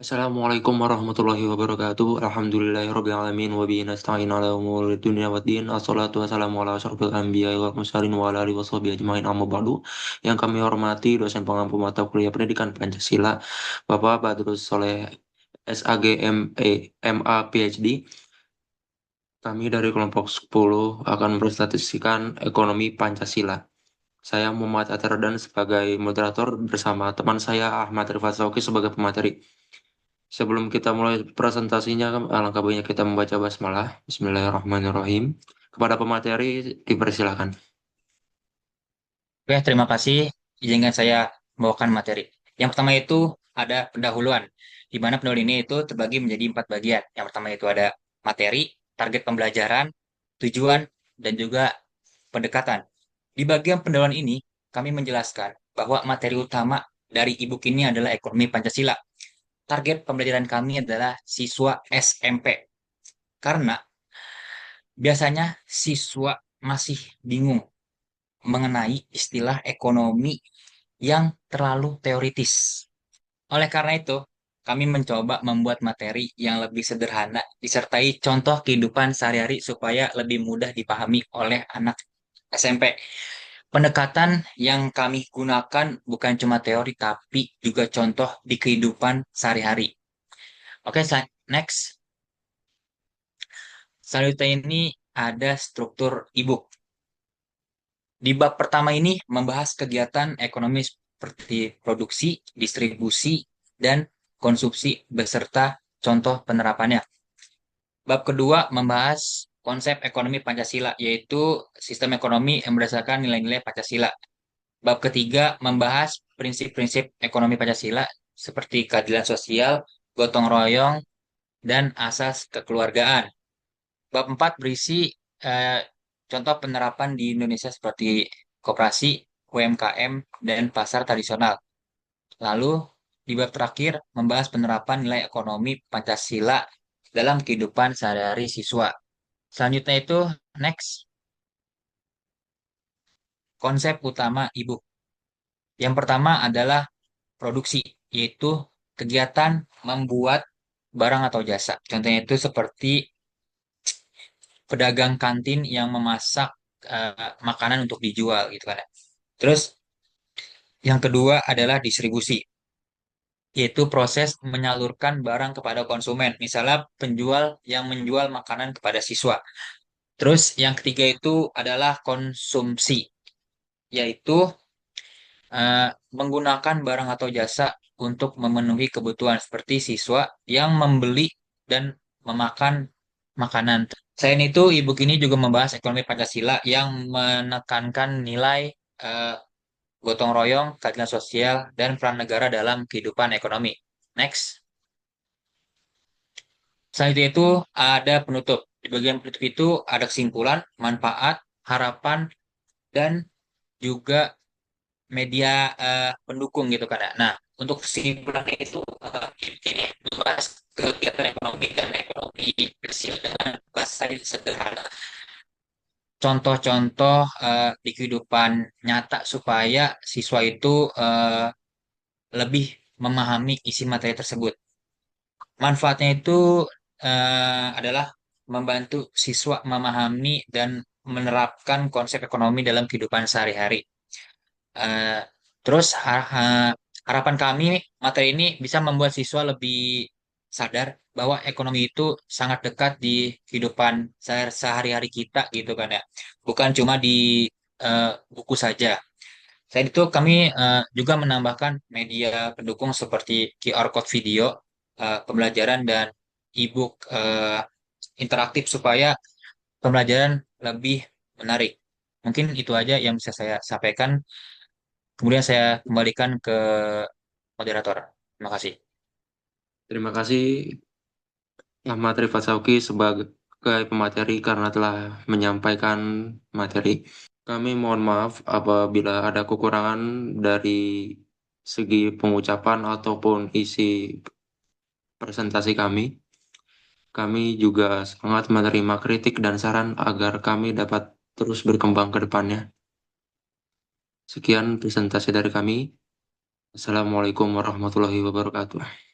Assalamualaikum warahmatullahi wabarakatuh. Alhamdulillahirrabbilalamin. Wa bihi nasta'in ala umuri dunya waddin. Assalatu wassalamu ala asyrafil anbiya'i wal mursalin wa ala alihi washabihi ajmain amma ba'du. Yang kami hormati dosen pengampu mata kuliah pendidikan Pancasila, Bapak Badrus Soleh SAG MA PhD. Kami dari kelompok 10 akan mempresentasikan ekonomi Pancasila. Saya Muhammad Atardan sebagai moderator bersama teman saya Ahmad Rifat Sauki sebagai pemateri. Sebelum kita mulai presentasinya, alangkah baiknya kita membaca basmalah. Bismillahirrahmanirrahim. Kepada pemateri, dipersilakan. Oke, terima kasih. Izinkan saya membawakan materi. Yang pertama itu ada pendahuluan, di mana pendahuluan ini itu terbagi menjadi 4 bagian. Yang pertama itu ada materi, target pembelajaran, tujuan, dan juga pendekatan. Di bagian pendahuluan ini, kami menjelaskan bahwa materi utama dari e-book ini adalah ekonomi Pancasila. Target pembelajaran kami adalah siswa SMP. Karena biasanya siswa masih bingung mengenai istilah ekonomi yang terlalu teoritis. Oleh karena itu, kami mencoba membuat materi yang lebih sederhana, disertai contoh kehidupan sehari-hari supaya lebih mudah dipahami oleh anak SMP. Pendekatan yang kami gunakan bukan cuma teori, tapi juga contoh di kehidupan sehari-hari. Oke, next. Selanjutnya ini ada struktur e-book. Di bab pertama ini membahas kegiatan ekonomi seperti produksi, distribusi, dan konsumsi beserta contoh penerapannya. Bab kedua membahas konsep ekonomi Pancasila, yaitu sistem ekonomi yang berdasarkan nilai-nilai Pancasila. Bab ketiga membahas prinsip-prinsip ekonomi Pancasila seperti keadilan sosial, gotong royong, dan asas kekeluargaan. Bab 4 berisi eh, contoh penerapan di Indonesia seperti koperasi, UMKM, dan pasar tradisional. Lalu di bab terakhir membahas penerapan nilai ekonomi Pancasila dalam kehidupan sehari-hari siswa. Selanjutnya itu next, konsep utama ibu. Yang pertama adalah produksi, yaitu kegiatan membuat barang atau jasa. Contohnya itu seperti pedagang kantin yang memasak makanan untuk dijual gitu kan. Terus yang kedua adalah distribusi, yaitu proses menyalurkan barang kepada konsumen. Misalnya penjual yang menjual makanan kepada siswa. Terus yang ketiga itu adalah konsumsi, yaitu eh, menggunakan barang atau jasa untuk memenuhi kebutuhan seperti siswa yang membeli dan memakan makanan. Selain itu, e-book ini juga membahas ekonomi Pancasila yang menekankan nilai eh, gotong royong, keadilan sosial, dan peran negara dalam kehidupan ekonomi. Next. Selanjutnya itu ada penutup. Di bagian penutup itu ada kesimpulan, manfaat, harapan, dan juga media pendukung gitu kan. Ya. Nah, untuk kesimpulan itu ini membahas kegiatan ekonomi dan ekonomi bersih dengan bahasa yang sederhana. Contoh-contoh di kehidupan nyata supaya siswa itu lebih memahami isi materi tersebut. Manfaatnya itu adalah membantu siswa memahami dan menerapkan konsep ekonomi dalam kehidupan sehari-hari. Eh, terus harapan kami materi ini bisa membuat siswa lebih sadar bahwa ekonomi itu sangat dekat di kehidupan sehari-hari kita gitu kan ya. Bukan cuma di buku saja. Selain itu kami juga menambahkan media pendukung seperti QR code video, pembelajaran dan e-book interaktif supaya pembelajaran lebih menarik. Mungkin itu aja yang bisa saya sampaikan. Kemudian saya kembalikan ke moderator. Terima kasih. Terima kasih Ahmad Rifat Sauki sebagai pemateri karena telah menyampaikan materi. Kami mohon maaf apabila ada kekurangan dari segi pengucapan ataupun isi presentasi kami. Kami juga sangat menerima kritik dan saran agar kami dapat terus berkembang ke depannya. Sekian presentasi dari kami. Assalamualaikum warahmatullahi wabarakatuh.